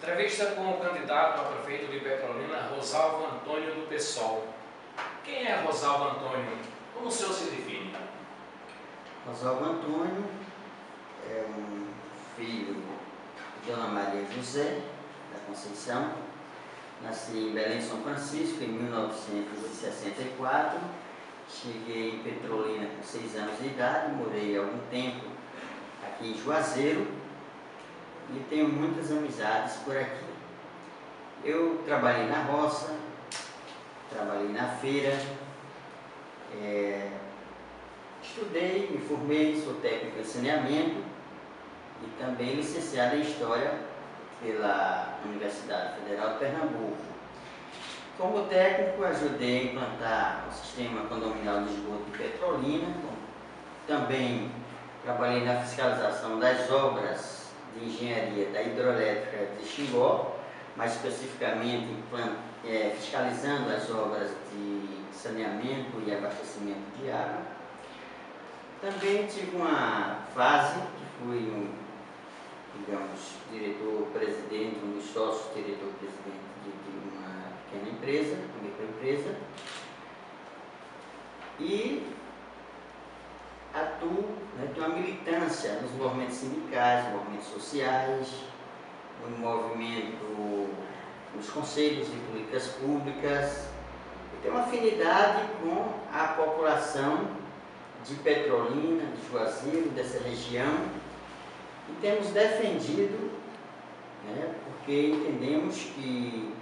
Entrevista com o candidato a prefeito de Petrolina, Rosalvo Antônio do PSOL. Quem é Rosalvo Antônio? Como o senhor se define? Rosalvo Antônio é um filho de Dona Maria José da Conceição. Nasci em Belém, São Francisco, em 1964. Cheguei em Petrolina com 6 anos de idade, morei algum tempo aqui em Juazeiro e tenho muitas amizades por aqui. Eu trabalhei na roça, trabalhei na feira, estudei, me formei, sou técnico em saneamento e também licenciado em História pela Universidade Federal de Pernambuco. Como técnico, ajudei a implantar o sistema condominial de esgoto de Petrolina. Também trabalhei na fiscalização das obras de engenharia da hidroelétrica de Xingó, mais especificamente fiscalizando as obras de saneamento e abastecimento de água. Também tive uma fase que fui diretor-presidente, um dos sócios diretor-presidente de uma pequena empresa, uma microempresa, e atuo, tenho uma militância nos movimentos sindicais, movimentos sociais, no movimento, nos conselhos de políticas públicas, e tenho uma afinidade com a população de Petrolina, de Juazeiro, dessa região, e temos defendido, porque entendemos que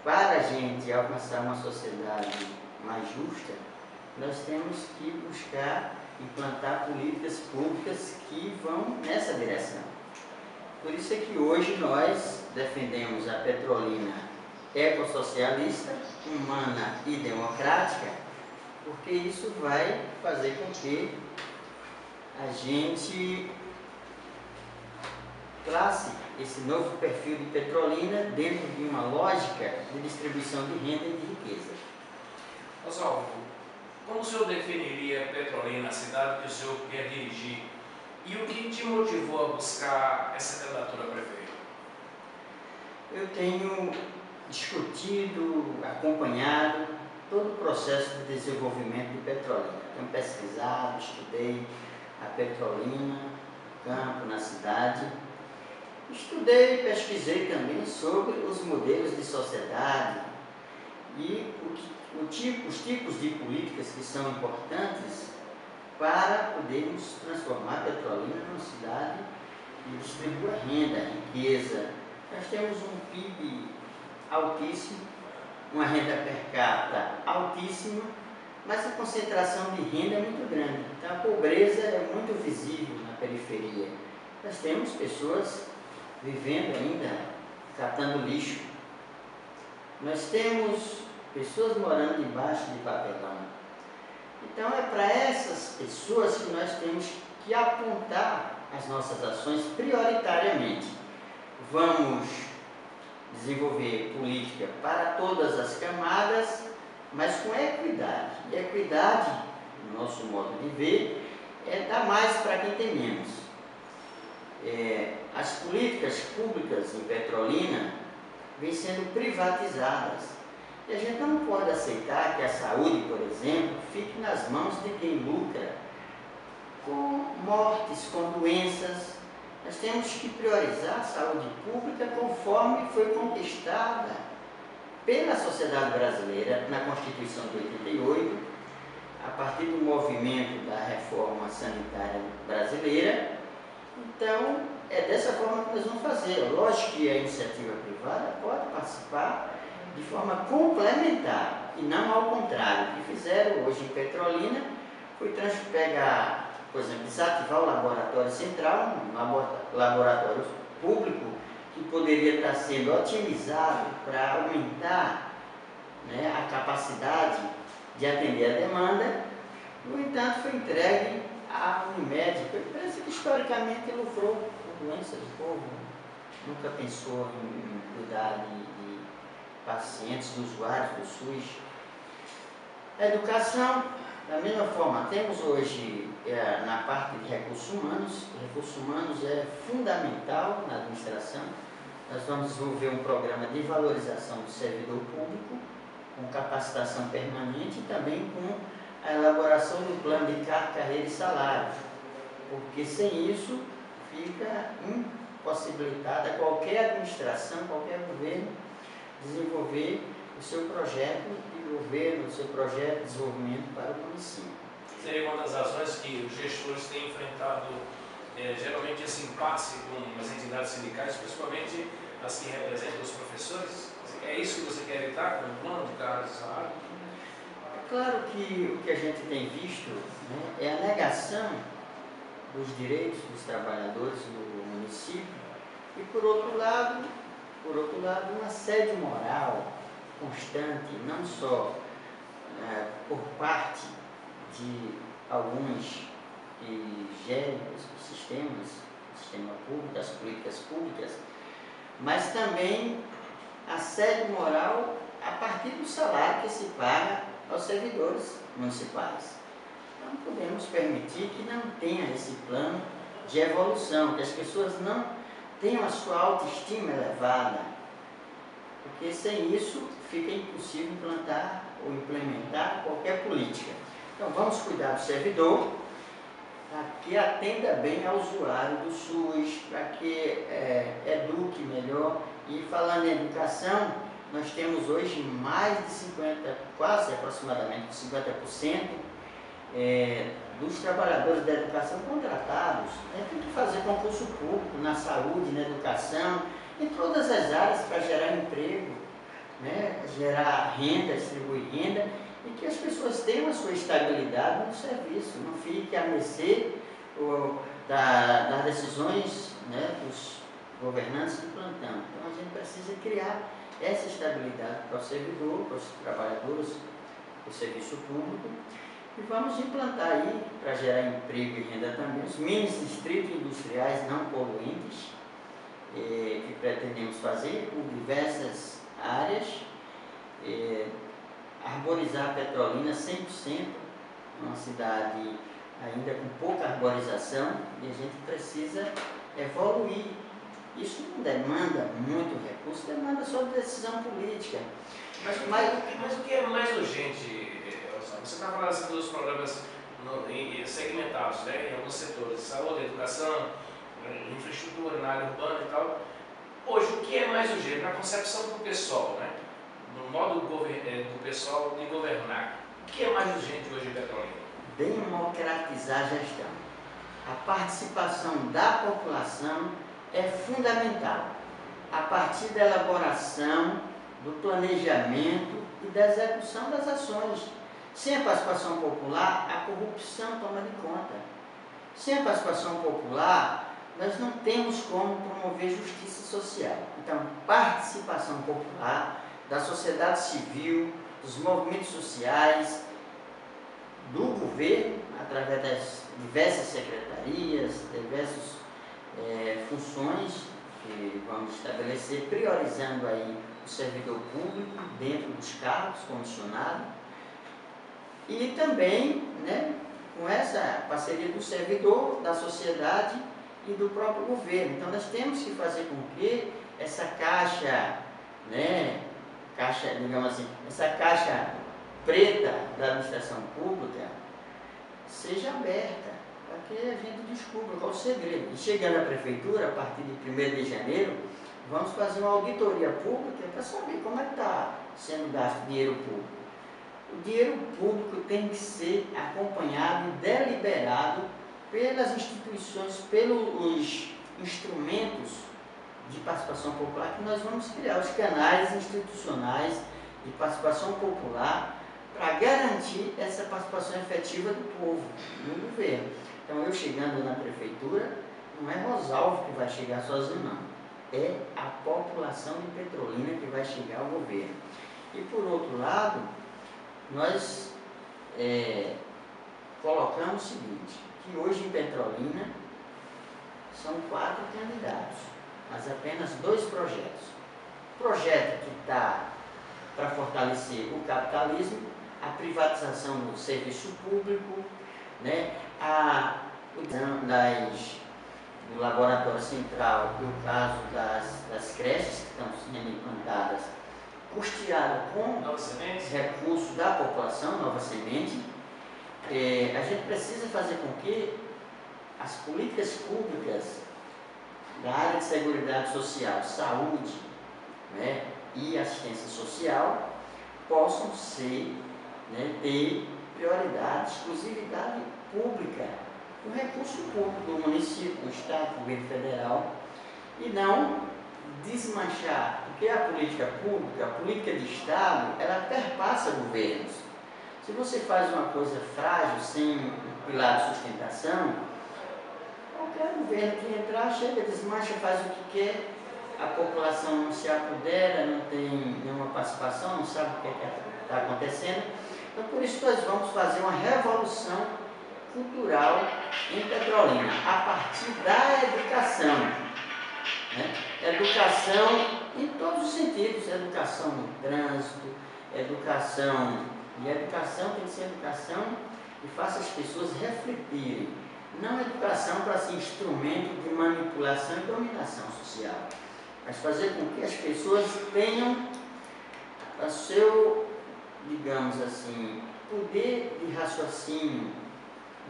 para a gente alcançar uma sociedade mais justa, nós temos que buscar implantar políticas públicas que vão nessa direção. Por isso é que hoje nós defendemos a Petrolina ecossocialista, humana e democrática, porque isso vai fazer com que a gente trace esse novo perfil de Petrolina dentro de uma lógica de distribuição de renda e de riqueza. Rosalvo, como o senhor definiria Petrolina, a cidade que o senhor quer dirigir, e o que te motivou a buscar essa candidatura a prefeito? Eu tenho discutido, acompanhado todo o processo de desenvolvimento de Petrolina. Tenho pesquisado, estudei a Petrolina, no campo, na cidade. Estudei e pesquisei também sobre os modelos de sociedade e os tipos de políticas que são importantes para podermos transformar Petrolina numa cidade que distribua renda, riqueza. Nós temos um PIB altíssimo, uma renda per capita altíssima, mas a concentração de renda é muito grande. Então a pobreza é muito visível na periferia. Nós temos pessoas vivendo ainda catando lixo. Nós temos pessoas morando debaixo de papelão. Então é para essas pessoas que nós temos que apontar as nossas ações prioritariamente. Vamos desenvolver política para todas as camadas, mas com equidade. E equidade, no nosso modo de ver, é dar mais para quem tem menos. As políticas públicas em Petrolina vêm sendo privatizadas. E a gente não pode aceitar que a saúde, por exemplo, fique nas mãos de quem lucra com mortes, com doenças. Nós temos que priorizar a saúde pública conforme foi conquistada pela sociedade brasileira na Constituição de 88, a partir do movimento da reforma sanitária brasileira. Então, é dessa forma que nós vamos fazer. Lógico que a iniciativa privada pode participar de forma complementar e não ao contrário. O que fizeram hoje em Petrolina foi pegar, por exemplo, desativar o laboratório central, um laboratório público que poderia estar sendo otimizado para aumentar a capacidade de atender a demanda. No entanto, foi entregue à Unimed, que é uma empresa que historicamente lucrou com doença do povo, nunca pensou em cuidar de pacientes, de usuários do SUS. A educação, da mesma forma, temos hoje na parte de recursos humanos é fundamental na administração. nós vamos desenvolver um programa de valorização do servidor público, com capacitação permanente e também com a elaboração do plano de carreira e salário, porque sem isso fica impossibilitada qualquer administração, qualquer governo desenvolver o seu projeto de governo, o seu projeto de desenvolvimento para o município. Seria uma das razões que os gestores têm enfrentado geralmente esse impasse com as entidades sindicais, principalmente as que representam os professores? É isso que você quer evitar com o plano de carreira e salário? É claro que o que a gente tem visto, né, é a negação dos direitos dos trabalhadores do município e, por outro lado, um assédio moral constante, não só por parte de alguns que gerem os sistemas, o sistema público, as políticas públicas, mas também assédio moral a partir do salário que se paga aos servidores municipais. Não podemos permitir que não tenha esse plano de evolução, que as pessoas não tenham a sua autoestima elevada, porque sem isso fica impossível implantar ou implementar qualquer política. Então vamos cuidar do servidor, para que atenda bem ao usuário do SUS, para que eduque melhor. E falando em educação, nós temos hoje mais de 50, quase aproximadamente 50% dos trabalhadores da educação contratados. Tem que fazer concurso público na saúde, na educação, em todas as áreas para gerar emprego, né? Gerar renda, distribuir renda, e que as pessoas tenham a sua estabilidade no serviço, não fique a mercê das decisões, né, dos governantes de plantão. Então a gente precisa criar essa estabilidade para o servidor, para os trabalhadores do serviço público, e vamos implantar aí, para gerar emprego e renda também, os mini distritos industriais não poluentes, que pretendemos fazer por diversas áreas, arborizar Petrolina 100%, uma cidade ainda com pouca arborização, e a gente precisa evoluir. Isso não demanda muito recurso, demanda só decisão política. Mas o que é mais urgente, Osório? Você está falando assim, dos programas segmentados, né, em alguns setores, saúde, educação, infraestrutura na área urbana e tal. Hoje, o que é mais urgente? Na concepção do pessoal, né? No modo do pessoal de governar. O que é mais urgente hoje em Petrolina? Democratizar a gestão. A participação da população é fundamental, a partir da elaboração, do planejamento e da execução das ações. Sem a participação popular, a corrupção toma de conta. Sem a participação popular, nós não temos como promover justiça social. Então, participação popular da sociedade civil, dos movimentos sociais, do governo, através das diversas secretarias, diversas funções que vamos estabelecer, priorizando aí o servidor público dentro dos cargos comissionados, e também, né, com essa parceria do servidor, da sociedade e do próprio governo. Então nós temos que fazer com que essa caixa, né, digamos assim, essa caixa preta da administração pública seja aberta, para que a gente descubra qual é o segredo. E chegando à prefeitura, a partir de 1º de janeiro, vamos fazer uma auditoria pública para saber como é que está sendo gasto o dinheiro público. O dinheiro público tem que ser acompanhado e deliberado pelas instituições, pelos instrumentos de participação popular que nós vamos criar, os canais institucionais de participação popular, para garantir essa participação efetiva do povo no governo. Então, eu chegando na prefeitura, não é Rosalvo que vai chegar sozinho, não. É a população de Petrolina que vai chegar ao governo. E, por outro lado, nós colocamos o seguinte, que hoje em Petrolina são 4 candidatos, mas apenas 2 projetos. O projeto que está para fortalecer o capitalismo, a privatização do serviço público, né, do laboratório central e o caso das creches, estão sendo implantadas, custeadas com recursos da população, nova semente. A gente precisa fazer com que as políticas públicas da área de seguridade social, saúde, né, e assistência social possam ser, né, ter prioridade, exclusividade pública, o recurso público do município, do estado, do governo federal, e não desmanchar, porque a política pública, a política de estado, ela perpassa governos. Se você faz uma coisa frágil, sem um pilar de sustentação, qualquer governo que entrar, chega, desmancha, faz o que quer, a população não se apodera, não tem nenhuma participação, não sabe o que está acontecendo. Então, por isso, nós vamos fazer uma revolução cultural em Petrolina, a partir da educação. Né? Educação em todos os sentidos, educação no trânsito, educação, e a educação tem que ser educação que faça as pessoas refletirem, não educação para ser instrumento de manipulação e dominação social, mas fazer com que as pessoas tenham o seu, digamos assim, poder de raciocínio,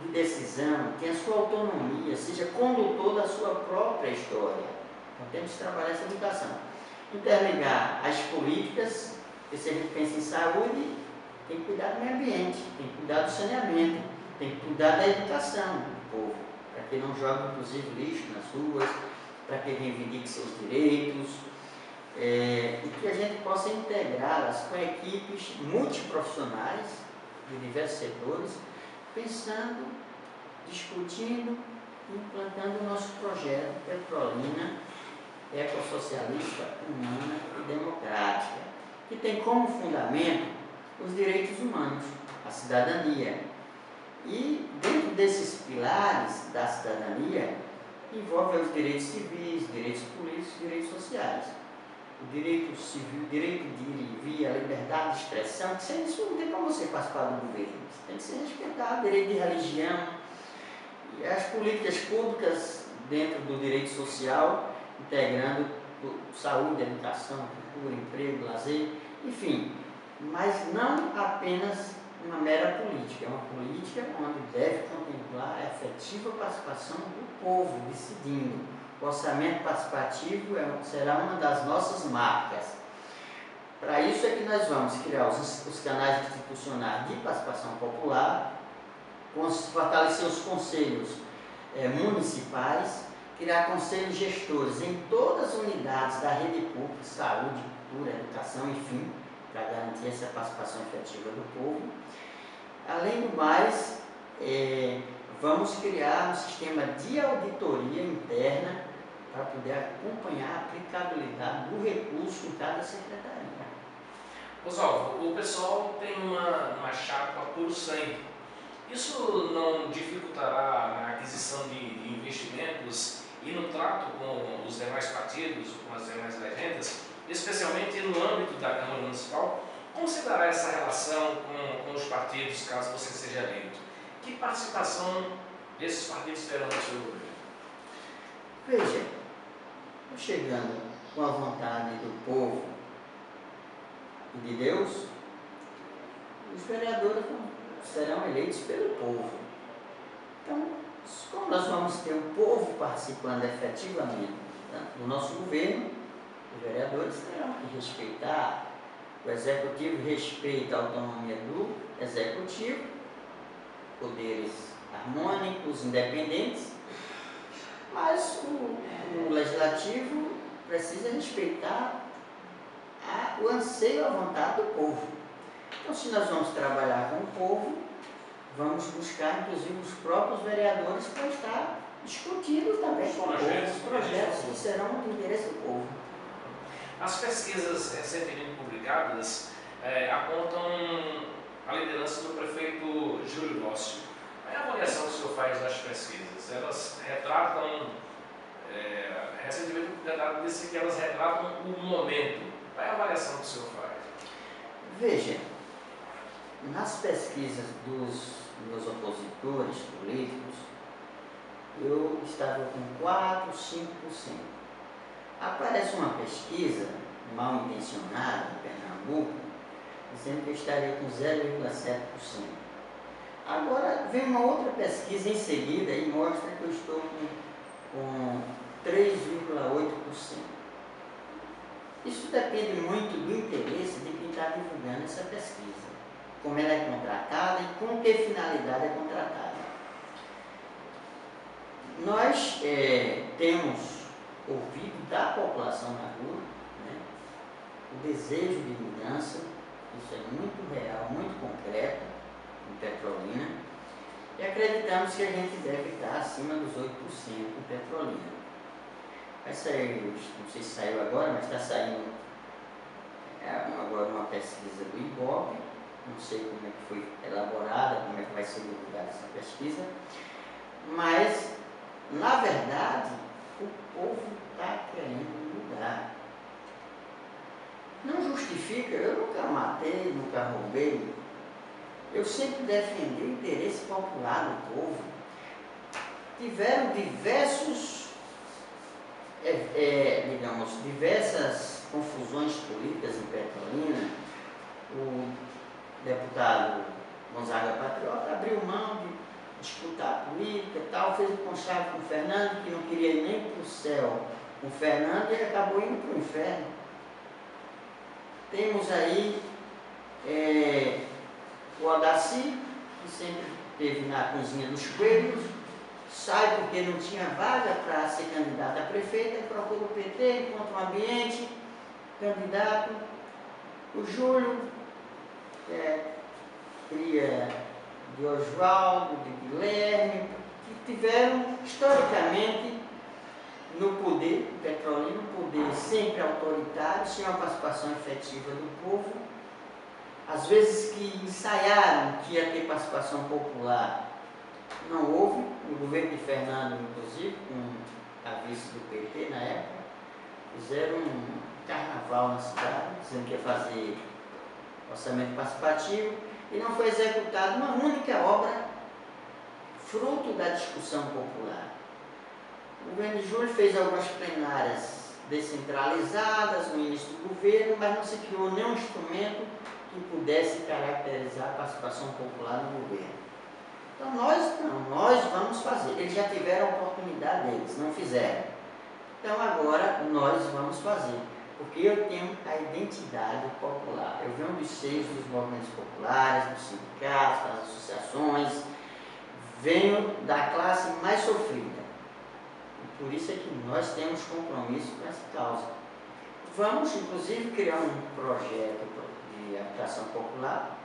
de decisão, tenha a sua autonomia, seja condutor da sua própria história. Então temos que trabalhar essa educação. Interligar as políticas, porque se a gente pensa em saúde, tem que cuidar do meio ambiente, tem que cuidar do saneamento, tem que cuidar da educação do povo, para que não jogue, inclusive, lixo nas ruas, para que reivindique seus direitos, e que a gente possa integrá-las com equipes multiprofissionais de diversos setores, pensando, discutindo, implantando o nosso projeto Petrolina ecossocialista, humana e democrática, que tem como fundamento os direitos humanos, a cidadania. E dentro desses pilares da cidadania, envolve os direitos civis, direitos políticos e direitos sociais. O direito civil, o direito de ir e vir, a liberdade de expressão, que sem isso não tem como você participar do governo. Você tem que ser respeitado, direito de religião. E as políticas públicas dentro do direito social, integrando saúde, educação, cultura, emprego, lazer, enfim, mas não apenas uma mera política, é uma política onde deve contemplar a efetiva participação do povo, decidindo. O orçamento participativo será uma das nossas marcas. Para isso é que nós vamos criar os canais institucionais de participação popular, fortalecer os conselhos municipais, criar conselhos gestores em todas as unidades da rede pública, saúde, cultura, educação, enfim, para garantir essa participação efetiva do povo. Além do mais, vamos criar um sistema de auditoria interna para poder acompanhar a aplicabilidade do recurso em cada secretaria. Oswaldo, o pessoal tem uma chapa por 100. Isso não dificultará na aquisição de investimentos e no trato com os demais partidos, com as demais legendas, especialmente no âmbito da Câmara Municipal? Como se dará essa relação com os partidos, caso você seja eleito? Que participação esses partidos terão no seu governo? Veja, chegando com a vontade do povo e de Deus, os vereadores serão eleitos pelo povo. Então, como nós vamos ter o povo participando efetivamente do nosso governo, os vereadores terão que respeitar, o executivo respeita a autonomia do executivo, poderes harmônicos, independentes, mas o legislativo precisa respeitar o anseio, a vontade do povo. Então, se nós vamos trabalhar com o povo, vamos buscar, inclusive, os próprios vereadores para estar discutindo também com o povo os projetos que serão do interesse do povo. As pesquisas recentemente publicadas apontam a liderança do prefeito Júlio Lócio. Qual é a avaliação que o senhor faz das pesquisas? Elas retratam, recentemente o candidato disse que elas retratam o momento. Qual é a avaliação que o senhor faz? Veja, nas pesquisas dos meus opositores políticos, eu estava com 4, 5%. Aparece uma pesquisa mal intencionada em Pernambuco, dizendo que eu estaria com 0,7%. Agora vem uma outra pesquisa em seguida e mostra que eu estou com 3,8%. Isso depende muito do interesse de quem está divulgando essa pesquisa, como ela é contratada e com que finalidade é contratada. Nós temos ouvido da população na rua, né, o desejo de mudança, isso é muito real, muito concreto em Petrolina, e acreditamos que a gente deve estar acima dos 8% em Petrolina. Vai sair, não sei se saiu agora, mas está saindo agora uma pesquisa do IBOP, não sei como é que foi elaborada, como é que vai ser divulgada essa pesquisa, mas, na verdade, o povo está querendo mudar. Não justifica, eu nunca matei, nunca roubei, eu sempre defendi o interesse popular do povo. Tiveram diversas confusões políticas em Petrolina. O deputado Gonzaga Patriota abriu mão de disputar a política e tal, fez um conchavo com o Fernando, que não queria ir nem para o céu com o Fernando, e ele acabou indo para o inferno. Temos aí o Odaci, que sempre esteve na cozinha dos coelhos, sai porque não tinha vaga para ser candidato a prefeito, procura o PT, encontra um ambiente, candidato. O Júlio, cria de Oswaldo, de Guilherme, que tiveram historicamente no poder, Petrolina, um poder sempre autoritário, sem a participação efetiva do povo. Às vezes que ensaiaram que ia ter participação popular, não houve. No governo de Fernando, inclusive, com a vice do PT na época, fizeram um carnaval na cidade, dizendo que ia fazer orçamento participativo, e não foi executada uma única obra fruto da discussão popular. O governo de Júlio fez algumas plenárias descentralizadas no início do governo, mas não se criou nenhum instrumento que pudesse caracterizar a participação popular no governo. Então nós vamos fazer. Eles já tiveram a oportunidade deles, não fizeram. Então agora nós vamos fazer, porque eu tenho a identidade popular. Eu venho dos seios dos movimentos populares, dos sindicatos, das associações, venho da classe mais sofrida. E por isso é que nós temos compromisso com essa causa. Vamos, inclusive, criar um projeto de habitação popular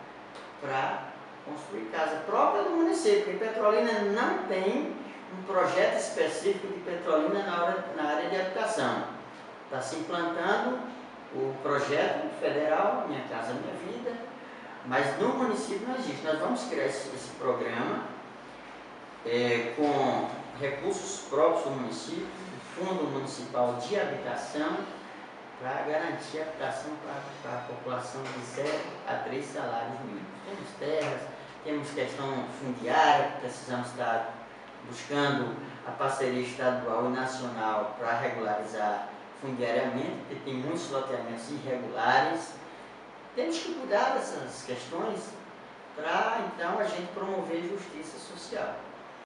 para construir casa própria do município, porque Petrolina não tem um projeto específico de Petrolina na área de habitação. Está se implantando o projeto federal Minha Casa Minha Vida, mas no município não existe. Nós vamos criar esse programa com recursos próprios do município, Fundo Municipal de Habitação, para garantir a habitação para a população de 0 a 3 salários mínimos. Temos terras, temos questão fundiária, precisamos estar buscando a parceria estadual e nacional para regularizar fundiariamente, porque tem muitos loteamentos irregulares. Temos que cuidar dessas questões para, então, a gente promover justiça social.